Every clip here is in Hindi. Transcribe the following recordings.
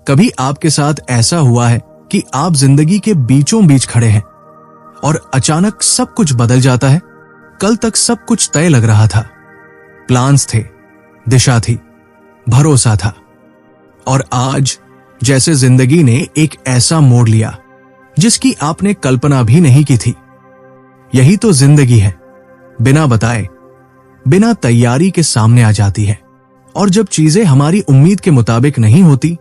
कभी आपके साथ ऐसा हुआ है कि आप जिंदगी के बीचों बीच खड़े हैं और अचानक सब कुछ बदल जाता है? कल तक सब कुछ तय लग रहा था, प्लान्स थे, दिशा थी, भरोसा था, और आज जैसे जिंदगी ने एक ऐसा मोड़ लिया जिसकी आपने कल्पना भी नहीं की थी। यही तो जिंदगी है, बिना बताए, बिना तैयारी के सामने आ जाती है। और जब चीजें हमारी उम्मीद के मुताबिक नहीं होती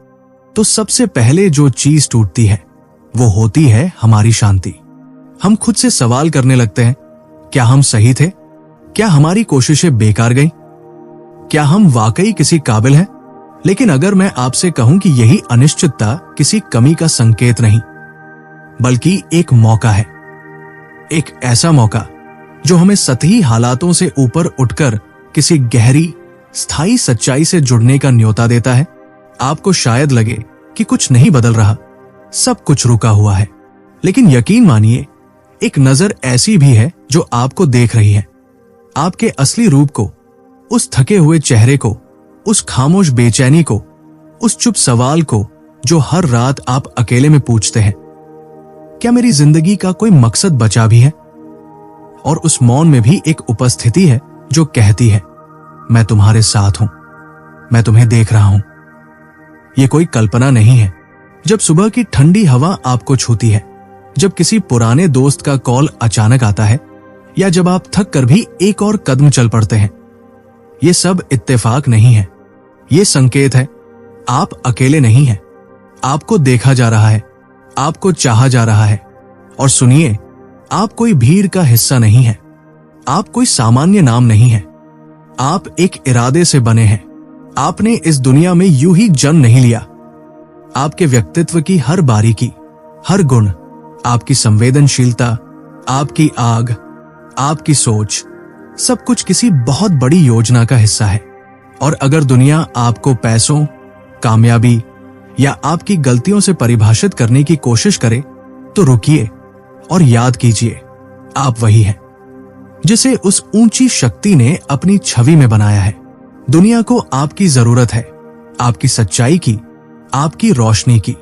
तो सबसे पहले जो चीज टूटती है वो होती है हमारी शांति। हम खुद से सवाल करने लगते हैं, क्या हम सही थे? क्या हमारी कोशिशें बेकार गईं? क्या हम वाकई किसी काबिल हैं? लेकिन अगर मैं आपसे कहूं कि यही अनिश्चितता किसी कमी का संकेत नहीं, बल्कि एक मौका है, एक ऐसा मौका जो हमें सतही हालातों से ऊपर उठकर किसी गहरी, स्थायी सच्चाई से जुड़ने का न्योता देता है। आपको शायद लगे कि कुछ नहीं बदल रहा, सब कुछ रुका हुआ है, लेकिन यकीन मानिए, एक नजर ऐसी भी है जो आपको देख रही है, आपके असली रूप को, उस थके हुए चेहरे को, उस खामोश बेचैनी को, उस चुप सवाल को जो हर रात आप अकेले में पूछते हैं, क्या मेरी जिंदगी का कोई मकसद बचा भी है? और उस मौन में भी एक उपस्थिति है जो कहती है, मैं तुम्हारे साथ हूं, मैं तुम्हें देख रहा हूं। यह कोई कल्पना नहीं है। जब सुबह की ठंडी हवा आपको छूती है, जब किसी पुराने दोस्त का कॉल अचानक आता है, या जब आप थक कर भी एक और कदम चल पड़ते हैं, ये सब इत्तेफाक नहीं है। ये संकेत है, आप अकेले नहीं हैं, आपको देखा जा रहा है, आपको चाहा जा रहा है। और सुनिए, आप कोई भीड़ का हिस्सा नहीं है, आप कोई सामान्य नाम नहीं है, आप एक इरादे से बने हैं। आपने इस दुनिया में यूं ही जन्म नहीं लिया। आपके व्यक्तित्व की हर बारीकी, हर गुण, आपकी संवेदनशीलता, आपकी आग, आपकी सोच, सब कुछ किसी बहुत बड़ी योजना का हिस्सा है। और अगर दुनिया आपको पैसों, कामयाबी या आपकी गलतियों से परिभाषित करने की कोशिश करे, तो रुकिए और याद कीजिए, आप वही हैं जिसे उस ऊंची शक्ति ने अपनी छवि में बनाया है। दुनिया को आपकी जरूरत है, आपकी सच्चाई की, आपकी रोशनी की।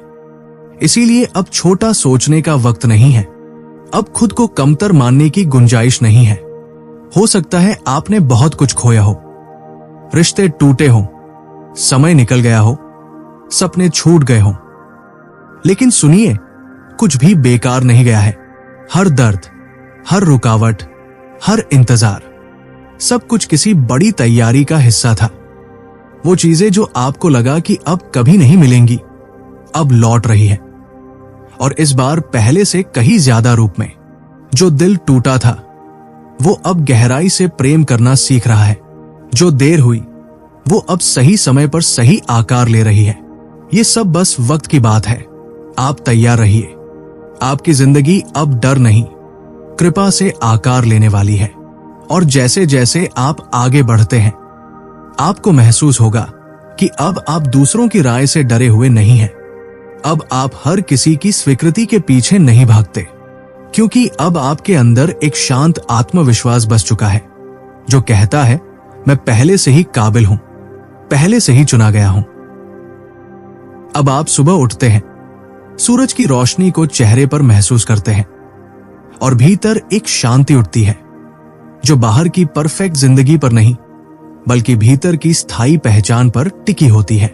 इसीलिए अब छोटा सोचने का वक्त नहीं है, अब खुद को कमतर मानने की गुंजाइश नहीं है। हो सकता है आपने बहुत कुछ खोया हो, रिश्ते टूटे हों, समय निकल गया हो, सपने छूट गए हों, लेकिन सुनिए, कुछ भी बेकार नहीं गया है। हर दर्द, हर रुकावट, हर इंतजार, सब कुछ किसी बड़ी तैयारी का हिस्सा था। वो चीजें जो आपको लगा कि अब कभी नहीं मिलेंगी, अब लौट रही है, और इस बार पहले से कहीं ज्यादा रूप में। जो दिल टूटा था वो अब गहराई से प्रेम करना सीख रहा है। जो देर हुई वो अब सही समय पर सही आकार ले रही है। ये सब बस वक्त की बात है। आप तैयार रहिए, आपकी जिंदगी अब डर नहीं, कृपा से आकार लेने वाली है। और जैसे जैसे आप आगे बढ़ते हैं, आपको महसूस होगा कि अब आप दूसरों की राय से डरे हुए नहीं हैं। अब आप हर किसी की स्वीकृति के पीछे नहीं भागते, क्योंकि अब आपके अंदर एक शांत आत्मविश्वास बस चुका है जो कहता है, मैं पहले से ही काबिल हूं, पहले से ही चुना गया हूं। अब आप सुबह उठते हैं, सूरज की रोशनी को चेहरे पर महसूस करते हैं, और भीतर एक शांति उठती है जो बाहर की परफेक्ट जिंदगी पर नहीं, बल्कि भीतर की स्थायी पहचान पर टिकी होती है।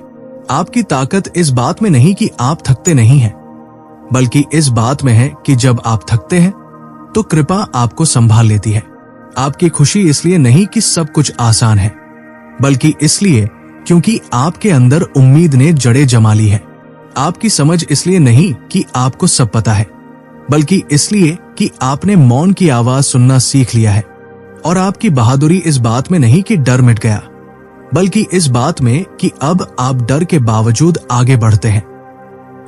आपकी ताकत इस बात में नहीं कि आप थकते नहीं हैं, बल्कि इस बात में है कि जब आप थकते हैं तो कृपा आपको संभाल लेती है। आपकी खुशी इसलिए नहीं कि सब कुछ आसान है, बल्कि इसलिए क्योंकि आपके अंदर उम्मीद ने जड़ें जमा ली है। आपकी समझ इसलिए नहीं कि आपको सब पता है, बल्कि इसलिए कि आपने मौन की आवाज सुनना सीख लिया है। और आपकी बहादुरी इस बात में नहीं कि डर मिट गया, बल्कि इस बात में कि अब आप डर के बावजूद आगे बढ़ते हैं,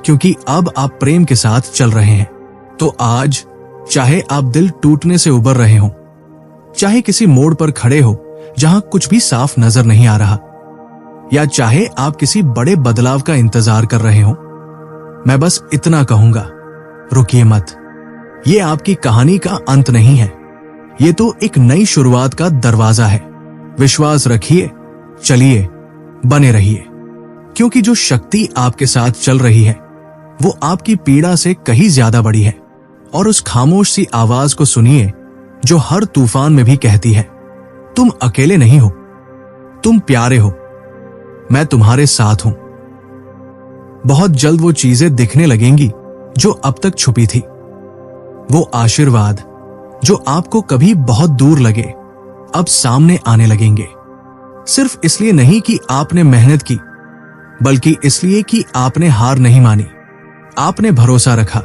क्योंकि अब आप प्रेम के साथ चल रहे हैं। तो आज, चाहे आप दिल टूटने से उबर रहे हो, चाहे किसी मोड़ पर खड़े हो जहां कुछ भी साफ नजर नहीं आ रहा, या चाहे आप किसी बड़े बदलाव का इंतजार कर रहे हो, मैं बस इतना कहूंगा, रुकिए मत। ये आपकी कहानी का अंत नहीं है, ये तो एक नई शुरुआत का दरवाजा है। विश्वास रखिए, चलिए, बने रहिए, क्योंकि जो शक्ति आपके साथ चल रही है वो आपकी पीड़ा से कहीं ज्यादा बड़ी है। और उस खामोश सी आवाज को सुनिए जो हर तूफान में भी कहती है, तुम अकेले नहीं हो, तुम प्यारे हो, मैं तुम्हारे साथ हूं। बहुत जल्द वो चीजें दिखने लगेंगी जो अब तक छुपी थी। वो आशीर्वाद जो आपको कभी बहुत दूर लगे अब सामने आने लगेंगे। सिर्फ इसलिए नहीं कि आपने मेहनत की, बल्कि इसलिए कि आपने हार नहीं मानी, आपने भरोसा रखा,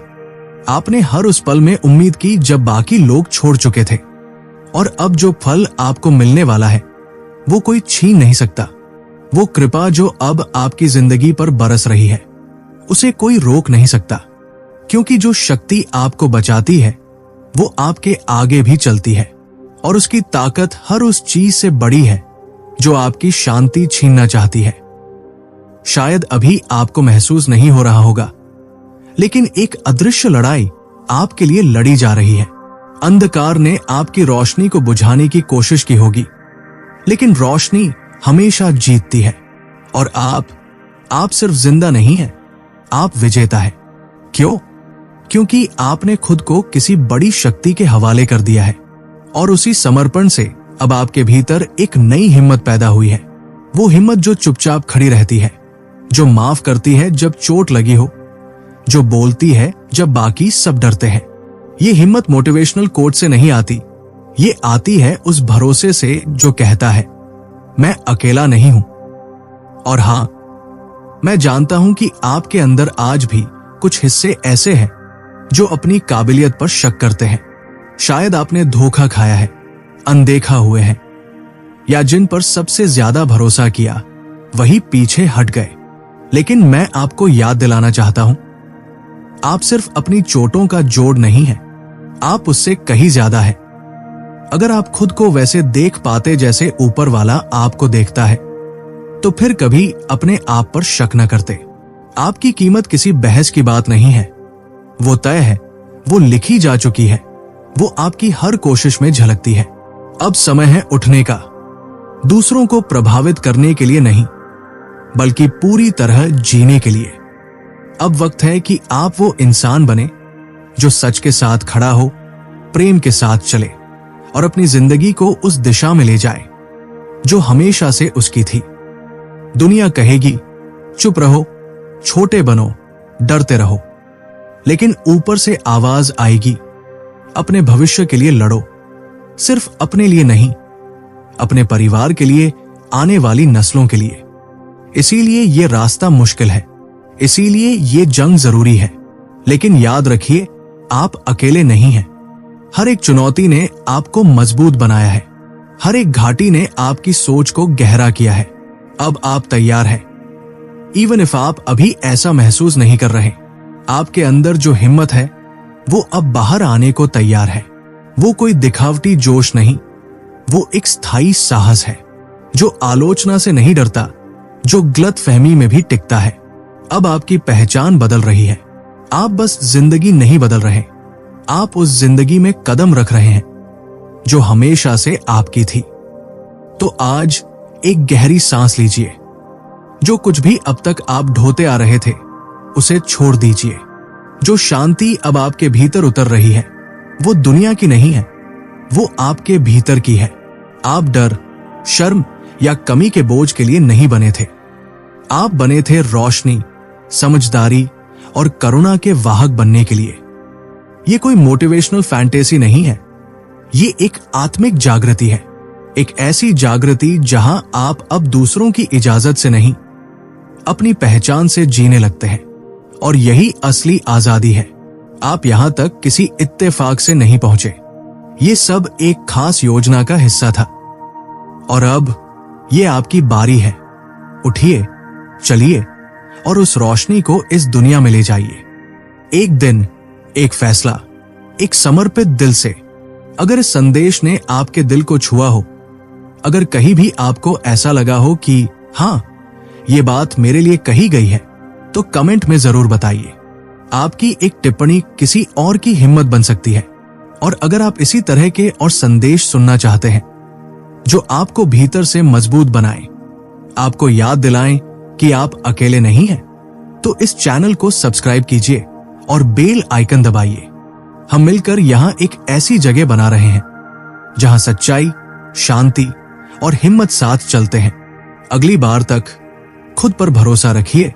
आपने हर उस पल में उम्मीद की जब बाकी लोग छोड़ चुके थे। और अब जो फल आपको मिलने वाला है वो कोई छीन नहीं सकता। वो कृपा जो अब आपकी जिंदगी पर बरस रही है उसे कोई रोक नहीं सकता, क्योंकि जो शक्ति आपको बचाती है वो आपके आगे भी चलती है। और उसकी ताकत हर उस चीज से बड़ी है जो आपकी शांति छीनना चाहती है। शायद अभी आपको महसूस नहीं हो रहा होगा, लेकिन एक अदृश्य लड़ाई आपके लिए लड़ी जा रही है। अंधकार ने आपकी रोशनी को बुझाने की कोशिश की होगी, लेकिन रोशनी हमेशा जीतती है। और आप सिर्फ जिंदा नहीं हैं, आप विजेता है। क्यों? क्योंकि आपने खुद को किसी बड़ी शक्ति के हवाले कर दिया है। और उसी समर्पण से अब आपके भीतर एक नई हिम्मत पैदा हुई है। वो हिम्मत जो चुपचाप खड़ी रहती है, जो माफ करती है जब चोट लगी हो, जो बोलती है जब बाकी सब डरते हैं। ये हिम्मत मोटिवेशनल कोट से नहीं आती, ये आती है उस भरोसे से जो कहता है, मैं अकेला नहीं हूं। और हां, मैं जानता हूं कि आपके अंदर आज भी कुछ हिस्से ऐसे हैं जो अपनी काबिलियत पर शक करते हैं। शायद आपने धोखा खाया है, अनदेखा हुए हैं, या जिन पर सबसे ज्यादा भरोसा किया वही पीछे हट गए। लेकिन मैं आपको याद दिलाना चाहता हूं, आप सिर्फ अपनी चोटों का जोड़ नहीं है, आप उससे कहीं ज्यादा है। अगर आप खुद को वैसे देख पाते जैसे ऊपर वाला आपको देखता है, तो फिर कभी अपने आप पर शक न करते। आपकी कीमत किसी बहस की बात नहीं है, वो तय है, वो लिखी जा चुकी है, वो आपकी हर कोशिश में झलकती है। अब समय है उठने का, दूसरों को प्रभावित करने के लिए नहीं, बल्कि पूरी तरह जीने के लिए। अब वक्त है कि आप वो इंसान बने जो सच के साथ खड़ा हो, प्रेम के साथ चले और अपनी जिंदगी को उस दिशा में ले जाए जो हमेशा से उसकी थी। दुनिया कहेगी चुप रहो, छोटे बनो, डरते रहो, लेकिन ऊपर से आवाज आएगी, अपने भविष्य के लिए लड़ो। सिर्फ अपने लिए नहीं, अपने परिवार के लिए, आने वाली नस्लों के लिए। इसीलिए ये रास्ता मुश्किल है, इसीलिए ये जंग जरूरी है। लेकिन याद रखिए, आप अकेले नहीं हैं। हर एक चुनौती ने आपको मजबूत बनाया है, हर एक घाटी ने आपकी सोच को गहरा किया है। अब आप तैयार हैं। इवन इफ आप अभी ऐसा महसूस नहीं कर रहे, आपके अंदर जो हिम्मत है वो अब बाहर आने को तैयार है। वो कोई दिखावटी जोश नहीं, वो एक स्थायी साहस है जो आलोचना से नहीं डरता, जो गलत फहमी में भी टिकता है। अब आपकी पहचान बदल रही है। आप बस जिंदगी नहीं बदल रहे, आप उस जिंदगी में कदम रख रहे हैं जो हमेशा से आपकी थी। तो आज एक गहरी सांस लीजिए। जो कुछ भी अब तक आप ढोते आ रहे थे उसे छोड़ दीजिए। जो शांति अब आपके भीतर उतर रही है वो दुनिया की नहीं है, वो आपके भीतर की है। आप डर, शर्म या कमी के बोझ के लिए नहीं बने थे, आप बने थे रोशनी, समझदारी और करुणा के वाहक बनने के लिए। ये कोई मोटिवेशनल फैंटेसी नहीं है, ये एक आत्मिक जागृति है। एक ऐसी जागृति जहां आप अब दूसरों की इजाजत से नहीं, अपनी पहचान से जीने लगते हैं। और यही असली आजादी है। आप यहां तक किसी इत्तेफाक से नहीं पहुंचे, ये सब एक खास योजना का हिस्सा था। और अब ये आपकी बारी है। उठिए, चलिए और उस रोशनी को इस दुनिया में ले जाइए। एक दिन, एक फैसला, एक समर्पित दिल से। अगर इस संदेश ने आपके दिल को छुआ हो, अगर कहीं भी आपको ऐसा लगा हो कि हाँ, ये बात मेरे लिए कही गई है, तो कमेंट में जरूर बताइए। आपकी एक टिप्पणी किसी और की हिम्मत बन सकती है। और अगर आप इसी तरह के और संदेश सुनना चाहते हैं जो आपको भीतर से मजबूत बनाएं, आपको याद दिलाएं कि आप अकेले नहीं हैं, तो इस चैनल को सब्सक्राइब कीजिए और बेल आइकन दबाइए। हम मिलकर यहां एक ऐसी जगह बना रहे हैं जहां सच्चाई, शांति और हिम्मत साथ चलते हैं। अगली बार तक खुद पर भरोसा रखिए,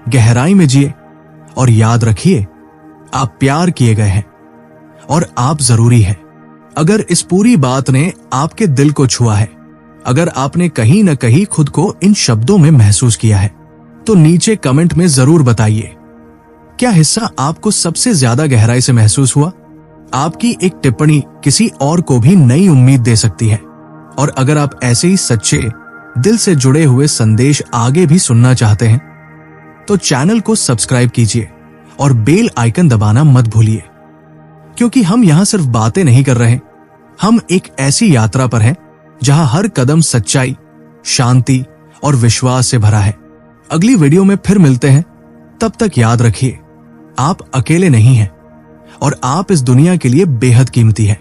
गहराई में जिए और याद रखिए, आप प्यार किए गए हैं और आप जरूरी हैं। अगर इस पूरी बात ने आपके दिल को छुआ है, अगर आपने कहीं न कहीं खुद को इन शब्दों में महसूस किया है, तो नीचे कमेंट में जरूर बताइए क्या हिस्सा आपको सबसे ज्यादा गहराई से महसूस हुआ। आपकी एक टिप्पणी किसी और को भी नई उम्मीद दे सकती है। और अगर आप ऐसे ही सच्चे, दिल से जुड़े हुए संदेश आगे भी सुनना चाहते हैं, तो चैनल को सब्सक्राइब कीजिए और बेल आइकन दबाना मत भूलिए, क्योंकि हम यहां सिर्फ बातें नहीं कर रहे, हम एक ऐसी यात्रा पर हैं जहां हर कदम सच्चाई, शांति और विश्वास से भरा है। अगली वीडियो में फिर मिलते हैं, तब तक याद रखिए, आप अकेले नहीं हैं और आप इस दुनिया के लिए बेहद कीमती हैं।